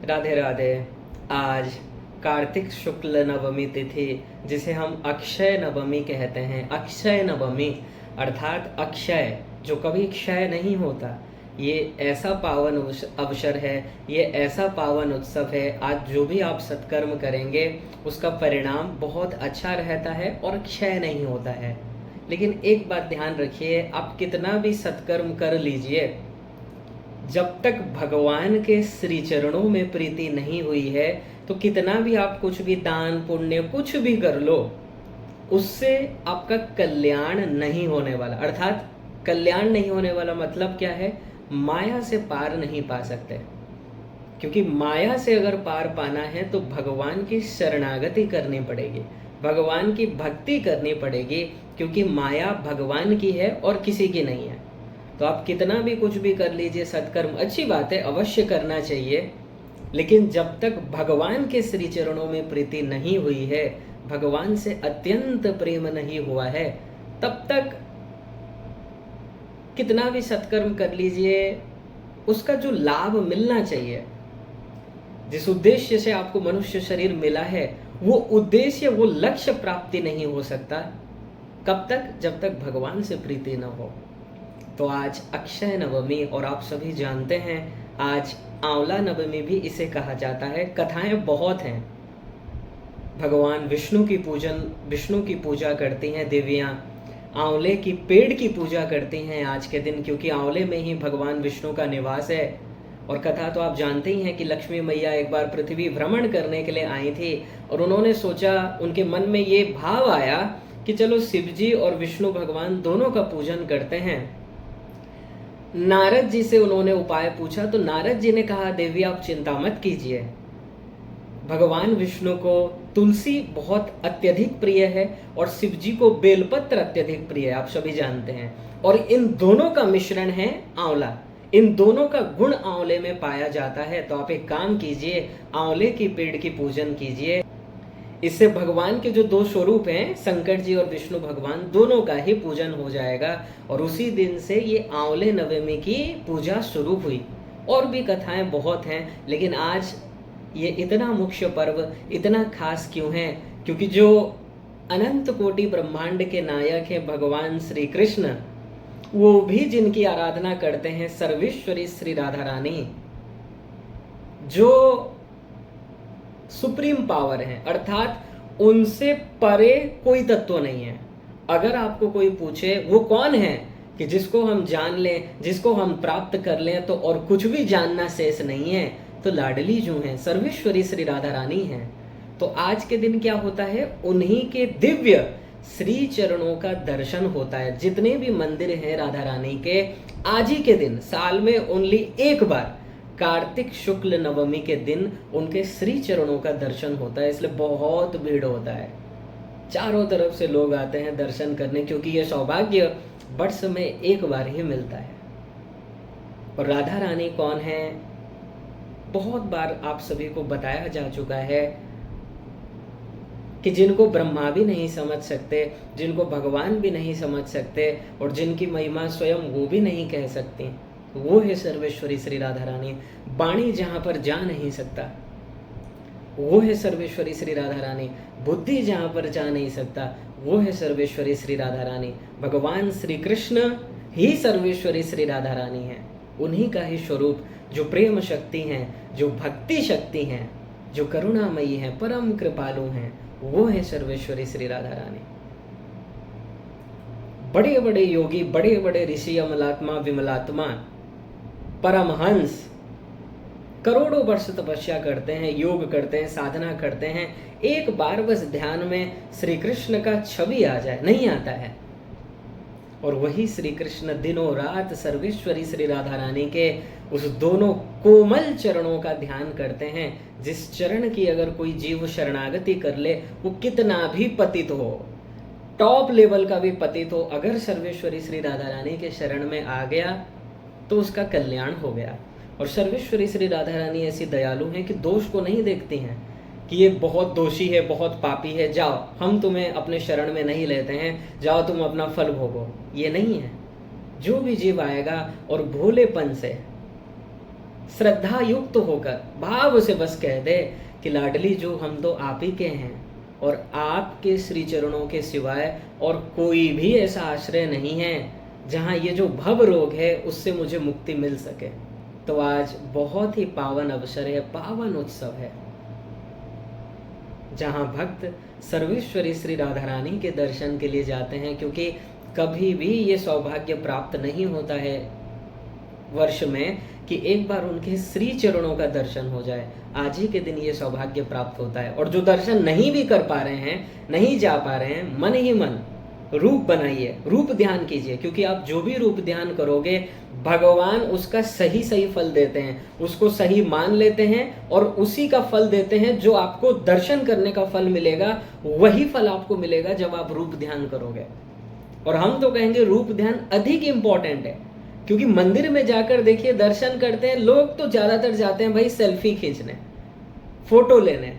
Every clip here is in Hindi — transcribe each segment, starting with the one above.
राधे राधे। आज कार्तिक शुक्ल नवमी तिथि, जिसे हम अक्षय नवमी कहते हैं। अक्षय नवमी अर्थात अक्षय, जो कभी क्षय नहीं होता। ये ऐसा पावन अवसर है, ये ऐसा पावन उत्सव है। आज जो भी आप सत्कर्म करेंगे उसका परिणाम बहुत अच्छा रहता है और क्षय नहीं होता है। लेकिन एक बात ध्यान रखिए, आप कितना भी सत्कर्म कर लीजिए, जब तक भगवान के श्री चरणों में प्रीति नहीं हुई है तो कितना भी आप कुछ भी दान पुण्य कुछ भी कर लो, उससे आपका कल्याण नहीं होने वाला। अर्थात कल्याण नहीं होने वाला मतलब क्या है? माया से पार नहीं पा सकते। क्योंकि माया से अगर पार पाना है तो भगवान की शरणागति करनी पड़ेगी, भगवान की भक्ति करनी पड़ेगी, क्योंकि माया भगवान की है और किसी की नहीं है। तो आप कितना भी कुछ भी कर लीजिए सत्कर्म, अच्छी बात है, अवश्य करना चाहिए, लेकिन जब तक भगवान के श्री चरणों में प्रीति नहीं हुई है, भगवान से अत्यंत प्रेम नहीं हुआ है, तब तक कितना भी सत्कर्म कर लीजिए, उसका जो लाभ मिलना चाहिए, जिस उद्देश्य से आपको मनुष्य शरीर मिला है, वो उद्देश्य, वो लक्ष्य प्राप्ति नहीं हो सकता। कब तक? जब तक भगवान से प्रीति न हो। तो आज अक्षय नवमी, और आप सभी जानते हैं आज आंवला नवमी भी इसे कहा जाता है। कथाएं बहुत हैं। भगवान विष्णु की पूजा करती हैं देवियां, आंवले की पेड़ की पूजा करती हैं आज के दिन, क्योंकि आंवले में ही भगवान विष्णु का निवास है। और कथा तो आप जानते ही हैं कि लक्ष्मी मैया एक बार पृथ्वी भ्रमण करने के लिए आई थी और उन्होंने सोचा, उनके मन में ये भाव आया कि चलो शिव जी और विष्णु भगवान दोनों का पूजन करते हैं। नारद जी से उन्होंने उपाय पूछा तो नारद जी ने कहा, देवी आप चिंता मत कीजिए, भगवान विष्णु को तुलसी बहुत अत्यधिक प्रिय है और शिव जी को बेलपत्र अत्यधिक प्रिय है, आप सभी जानते हैं। और इन दोनों का मिश्रण है आंवला, इन दोनों का गुण आंवले में पाया जाता है। तो आप एक काम कीजिए, आंवले की पेड़ की पूजन कीजिए। इससे भगवान के जो दो स्वरूप हैं, शंकर जी और विष्णु भगवान, दोनों का ही पूजन हो जाएगा। और उसी दिन से ये आंवले नवमी की पूजा शुरू हुई। और भी कथाएं बहुत हैं, लेकिन आज ये इतना मुख्य पर्व इतना खास क्यों है? क्योंकि जो अनंत कोटि ब्रह्मांड के नायक हैं भगवान श्री कृष्ण, वो भी जिनकी आराधना करते हैं, सर्वेश्वरी श्री राधा रानी, जो सुप्रीम पावर है, अर्थात उनसे परे कोई तत्व नहीं है। अगर आपको कोई पूछे वो कौन है कि जिसको हम जान लें, जिसको हम प्राप्त कर लें तो और कुछ भी जानना शेष नहीं है, तो लाडली जो हैं, सर्वेश्वरी श्री राधा रानी हैं। तो आज के दिन क्या होता है? उन्हीं के दिव्य श्री चरणों का दर्शन होता है। जितने भी मंदिर हैं राधा रानी के, आज ही के दिन साल में ओनली एक बार कार्तिक शुक्ल नवमी के दिन उनके श्री चरणों का दर्शन होता है। इसलिए बहुत भीड़ होता है, चारों तरफ से लोग आते हैं दर्शन करने, क्योंकि यह सौभाग्य वर्ष में एक बार ही मिलता है। और राधा रानी कौन है? बहुत बार आप सभी को बताया जा चुका है कि जिनको ब्रह्मा भी नहीं समझ सकते, जिनको भगवान भी नहीं समझ सकते, और जिनकी महिमा स्वयं वो भी नहीं कह सकती, वो है सर्वेश्वरी श्री राधा रानी। वाणी जहां पर जा नहीं सकता, वो है सर्वेश्वरी श्री राधा रानी। बुद्धि जहां पर जा नहीं सकता, वो है सर्वेश्वरी श्री राधा रानी। भगवान श्री कृष्ण ही सर्वेश्वरी श्री राधा रानी है। उन्हीं का ही स्वरूप, जो प्रेम शक्ति हैं, जो भक्ति शक्ति हैं, जो करुणामयी हैं, परम कृपालु हैं, वो है सर्वेश्वरी श्री राधा रानी। बड़े बड़े योगी, बड़े बड़े ऋषि, अमलात्मा, विमलात्मा, परमहंस करोड़ों वर्ष तपस्या करते हैं, योग करते हैं, साधना करते हैं, एक बार बस ध्यान में श्री कृष्ण का छवि आ जाए, नहीं आता है। और वही श्री कृष्ण दिनों रात सर्वेश्वरी श्री राधा रानी के उस दोनों कोमल चरणों का ध्यान करते हैं। जिस चरण की अगर कोई जीव शरणागति कर ले, वो कितना भी पतित हो, टॉप लेवल का भी पतित हो, अगर सर्वेश्वरी श्री राधा रानी के शरण में आ गया तो उसका कल्याण हो गया। और सर्वेश्वरी श्री राधा रानी ऐसी दयालु हैं कि दोष को नहीं देखती हैं कि ये बहुत दोषी है, बहुत पापी है, जाओ हम तुम्हें अपने शरण में नहीं लेते हैं, जाओ तुम अपना फल भोगो। ये नहीं है। जो भी जीव आएगा और भोलेपन से श्रद्धा युक्त होकर भाव से बस कह दे कि लाडली जो हम तो आप ही के हैं और आपके श्री चरणों के सिवाय और कोई भी ऐसा आश्रय नहीं है जहाँ ये जो भव रोग है उससे मुझे मुक्ति मिल सके। तो आज बहुत ही पावन अवसर है, पावन उत्सव है, जहाँ भक्त सर्वेश्वरी श्री राधा रानी के दर्शन के लिए जाते हैं, क्योंकि कभी भी ये सौभाग्य प्राप्त नहीं होता है वर्ष में कि एक बार उनके श्री चरणों का दर्शन हो जाए। आज ही के दिन ये सौभाग्य प्राप्त होता है। और जो दर्शन नहीं भी कर पा रहे हैं, नहीं जा पा रहे हैं, मन ही मन रूप बनाइए, रूप ध्यान कीजिए, क्योंकि आप जो भी रूप ध्यान करोगे भगवान उसका सही सही फल देते हैं, उसको सही मान लेते हैं और उसी का फल देते हैं। जो आपको दर्शन करने का फल मिलेगा वही फल आपको मिलेगा जब आप रूप ध्यान करोगे। और हम तो कहेंगे रूप ध्यान अधिक इंपॉर्टेंट है, क्योंकि मंदिर में जाकर देखिए दर्शन करते हैं लोग तो ज्यादातर जाते हैं भाई सेल्फी खींचने, फोटो लेने,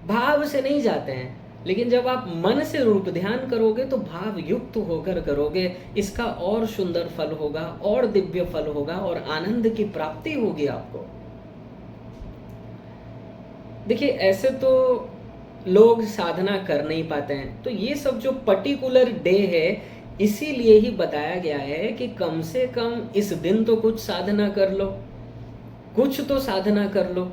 भाव से नहीं जाते हैं। लेकिन जब आप मन से रूप ध्यान करोगे तो भाव युक्त होकर करोगे, इसका और सुंदर फल होगा, और दिव्य फल होगा, और आनंद की प्राप्ति होगी आपको। देखिए ऐसे तो लोग साधना कर नहीं पाते हैं, तो ये सब जो पर्टिकुलर डे है इसीलिए ही बताया गया है कि कम से कम इस दिन तो कुछ साधना कर लो, कुछ तो साधना कर लो।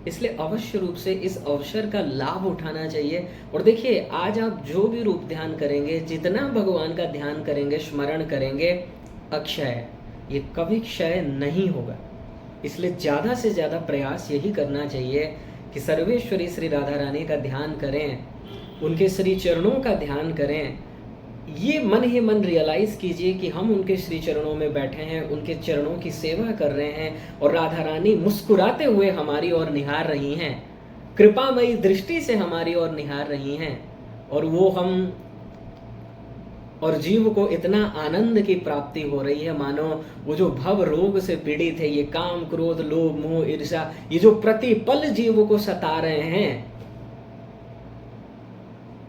इसलिए अवश्य रूप से इस अवसर का लाभ उठाना चाहिए। और देखिए आज आप जो भी रूप ध्यान करेंगे, जितना भगवान का ध्यान करेंगे, स्मरण करेंगे, अक्षय, ये कभी क्षय नहीं होगा। इसलिए ज़्यादा से ज़्यादा प्रयास यही करना चाहिए कि सर्वेश्वरी श्री राधा रानी का ध्यान करें, उनके श्री चरणों का ध्यान करें। ये मन ही मन रियलाइज कीजिए कि हम उनके श्री चरणों में बैठे हैं, उनके चरणों की सेवा कर रहे हैं और राधा रानी मुस्कुराते हुए हमारी ओर निहार रही हैं, कृपामयी दृष्टि से हमारी ओर निहार रही हैं। और वो हम और जीव को इतना आनंद की प्राप्ति हो रही है, मानो वो जो भव रोग से पीड़ित है, ये काम क्रोध लोभ मोह ईर्ष्या, ये जो प्रतिपल जीव को सता रहे हैं,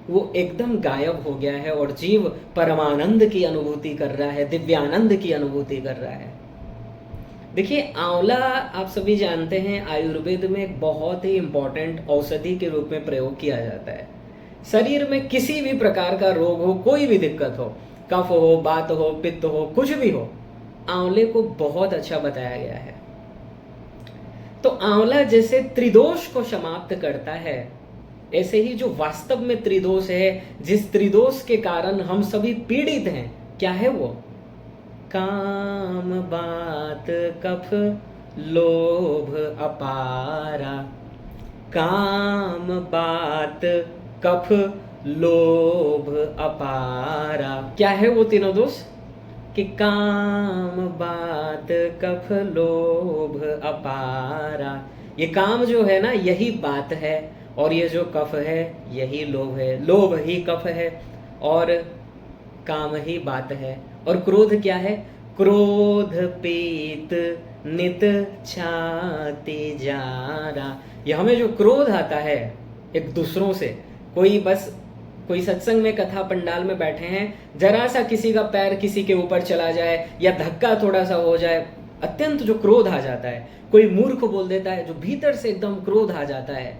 वो एकदम गायब हो गया है और जीव परमानंद की अनुभूति कर रहा है, दिव्यानंद की अनुभूति कर रहा है। देखिए आंवला आप सभी जानते हैं आयुर्वेद में एक बहुत ही इंपॉर्टेंट औषधि के रूप में प्रयोग किया जाता है। शरीर में किसी भी प्रकार का रोग हो, कोई भी दिक्कत हो, कफ हो, बात हो, पित्त हो, कुछ भी हो, आंवले को बहुत अच्छा बताया गया है। तो आंवला जैसे त्रिदोष को समाप्त करता है, ऐसे ही जो वास्तव में त्रिदोष है, जिस त्रिदोष के कारण हम सभी पीड़ित हैं, क्या है वो? काम बात कफ लोभ अपारा। काम बात कफ लोभ अपारा, क्या है वो तीनों दोष? कि काम बात कफ लोभ अपारा। ये काम जो है ना यही बात है, और ये जो कफ है यही लोभ है, लोभ ही कफ है और काम ही बात है। और क्रोध क्या है? क्रोध पीत नित छाती जारा। ये हमें जो क्रोध आता है एक दूसरों से, कोई सत्संग में कथा पंडाल में बैठे हैं, जरा सा किसी का पैर किसी के ऊपर चला जाए या धक्का थोड़ा सा हो जाए, अत्यंत जो क्रोध आ जाता है, कोई मूर्ख बोल देता है, जो भीतर से एकदम क्रोध आ जाता है,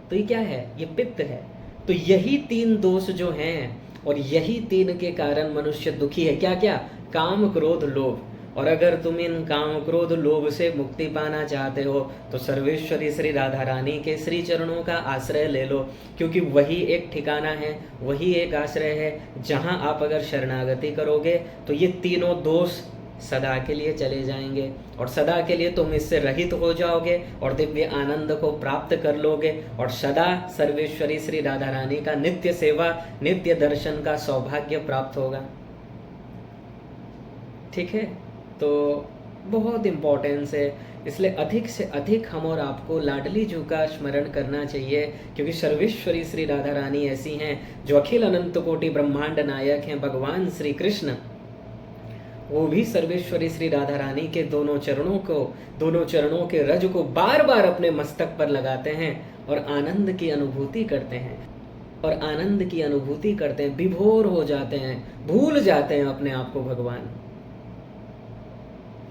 तो ये क्या है? ये पित्त है। तो यही तीन दोष जो हैं और यही तीन के कारण मनुष्य दुखी है। क्या क्या? काम क्रोध लोभ। और अगर तुम इन काम क्रोध लोभ से मुक्ति पाना चाहते हो तो सर्वेश्वरी श्री राधा रानी के श्री चरणों का आश्रय ले लो, क्योंकि वही एक ठिकाना है, वही एक आश्रय है जहां आप अगर शरणागति करोगे तो ये तीनों दोष सदा के लिए चले जाएंगे और सदा के लिए तुम इससे रहित हो जाओगे और दिव्य आनंद को प्राप्त कर लोगे और सदा सर्वेश्वरी श्री राधा रानी का नित्य सेवा, नित्य दर्शन का सौभाग्य प्राप्त होगा। ठीक है, तो बहुत इम्पोर्टेंस है, इसलिए अधिक से अधिक हम और आपको लाडली जू का स्मरण करना चाहिए, क्योंकि सर्वेश्वरी श्री राधा रानी ऐसी हैं जो अखिल अनंत कोटि ब्रह्मांड नायक हैं। भगवान श्री कृष्ण वो भी सर्वेश्वरी श्री राधा रानी के दोनों चरणों के रज को बार बार अपने मस्तक पर लगाते हैं और आनंद की अनुभूति करते हैं विभोर हो जाते हैं, भूल जाते हैं अपने आप को भगवान।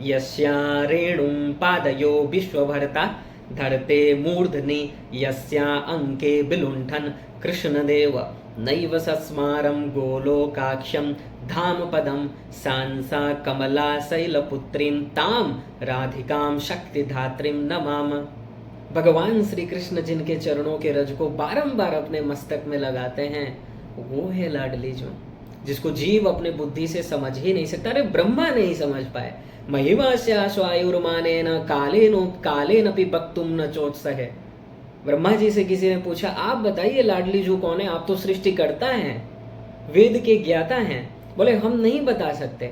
यस्या रेणुं पादयो विश्वभर्ता धरते मूर्धनि यस्या अंके विलुण्ठन् कृष्णदेव नैव सस्मारं गोलोकाक्षं धाम पदम सांसा कमला शैलपुत्रीं ताम राधिकां शक्तिधात्रीं नमाम। भगवान श्री कृष्ण जिनके चरणों के रज को बारंबार अपने मस्तक में लगाते हैं, वो है लाडली जो, जिसको जीव अपने बुद्धि से समझ ही नहीं सकता। अरे ब्रह्मा नहीं समझ पाए। महिमा स्वायुर्मानेन कालेनपि वक्तुम न चोत्सहे। ब्रह्मा जी से किसी ने पूछा, आप बताइए लाडली जो कौन है, आप तो सृष्टि करता हैं, वेद के ज्ञाता हैं। बोले हम नहीं बता सकते,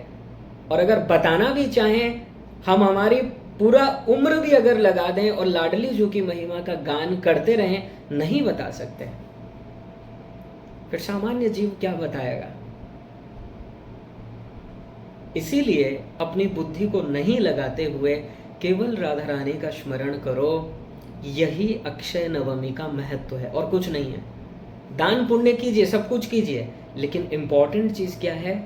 और अगर बताना भी चाहें, हम हमारी पूरा उम्र भी अगर लगा दें और लाडली जो की महिमा का गान करते रहें, नहीं बता सकते। फिर सामान्य जीव क्या बताएगा? इसीलिए अपनी बुद्धि को नहीं लगाते हुए केवल राधा रानी का स्मरण करो। यही अक्षय नवमी का महत्व है और कुछ नहीं है। दान पुण्य कीजिए, सब कुछ कीजिए, लेकिन इंपॉर्टेंट चीज क्या है?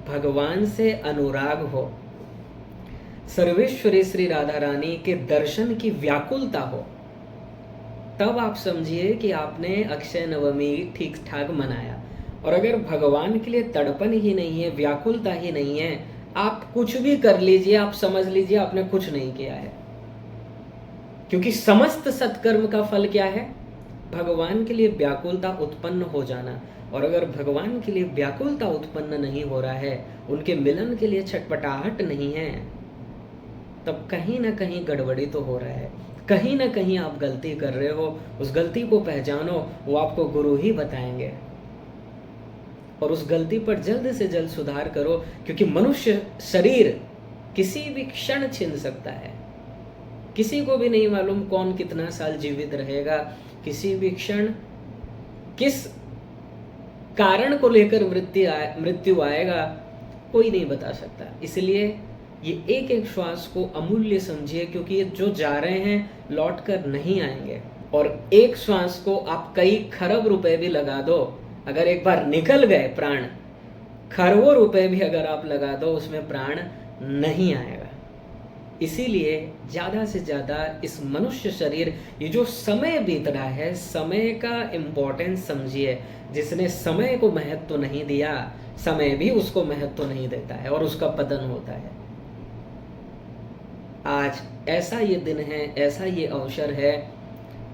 भगवान से अनुराग हो, सर्वेश्वरी श्री राधा रानी के दर्शन की व्याकुलता हो, तब आप समझिए कि आपने अक्षय नवमी ठीक ठाक मनाया। और अगर भगवान के लिए तड़पन ही नहीं है, व्याकुलता ही नहीं है, आप कुछ भी कर लीजिए, आप समझ लीजिए आपने कुछ नहीं किया है। क्योंकि समस्त सत्कर्म का फल क्या है? भगवान के लिए व्याकुलता उत्पन्न हो जाना। और अगर भगवान के लिए व्याकुलता उत्पन्न नहीं हो रहा है, उनके मिलन के लिए छटपटाहट नहीं है, तब कहीं ना कहीं गड़बड़ी तो हो रहा है, कहीं ना कहीं आप गलती कर रहे हो। उस गलती को पहचानो, वो आपको गुरु ही बताएंगे, और उस गलती पर जल्द से जल्द सुधार करो। क्योंकि मनुष्य शरीर किसी भी क्षण छिन सकता है, किसी को भी नहीं मालूम कौन कितना साल जीवित रहेगा, किसी भी क्षण किस कारण को लेकर मृत्यु आएगा, कोई नहीं बता सकता। इसलिए ये एक एक श्वास को अमूल्य समझिए, क्योंकि ये जो जा रहे हैं लौट कर नहीं आएंगे। और एक श्वास को आप कई खरब रुपए भी लगा दो, अगर एक बार निकल गए प्राण, खरबों रुपए भी अगर आप लगा दो, उसमें प्राण नहीं आएगा। इसीलिए ज्यादा से ज्यादा इस मनुष्य शरीर, ये जो समय बीत रहा है, समय का इम्पोर्टेंस समझिए। जिसने समय को महत्व नहीं दिया, समय भी उसको महत्व नहीं देता है और उसका पतन होता है। आज ऐसा ये दिन है, ऐसा ये अवसर है,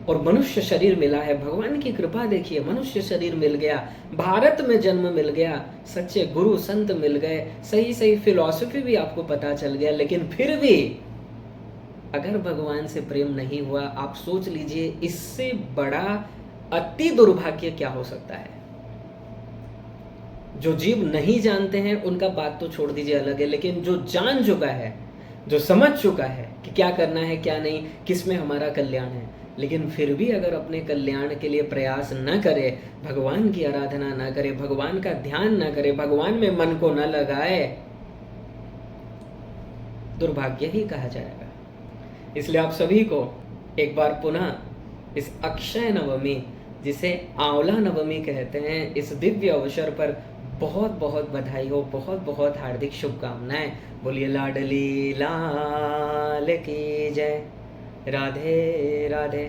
और मनुष्य शरीर मिला है। भगवान की कृपा देखिए, मनुष्य शरीर मिल गया, भारत में जन्म मिल गया, सच्चे गुरु संत मिल गए, सही सही फिलॉसफी भी आपको पता चल गया। लेकिन फिर भी अगर भगवान से प्रेम नहीं हुआ, आप सोच लीजिए इससे बड़ा अति दुर्भाग्य क्या हो सकता है। जो जीव नहीं जानते हैं उनका बात तो छोड़ दीजिए, अलग है, लेकिन जो जान चुका है, जो समझ चुका है कि क्या करना है क्या नहीं, किस में हमारा कल्याण है, लेकिन फिर भी अगर अपने कल्याण के लिए प्रयास न करे, भगवान की आराधना न करे, भगवान का ध्यान न करे, भगवान में मन को न लगाए, दुर्भाग्य ही कहा जाएगा। इसलिए आप सभी को एक बार पुनः इस अक्षय नवमी, जिसे आंवला नवमी कहते हैं, इस दिव्य अवसर पर बहुत बहुत बधाई हो, बहुत बहुत हार्दिक शुभकामनाएं। बोलिए लाडली लाल की जय। राधे राधे।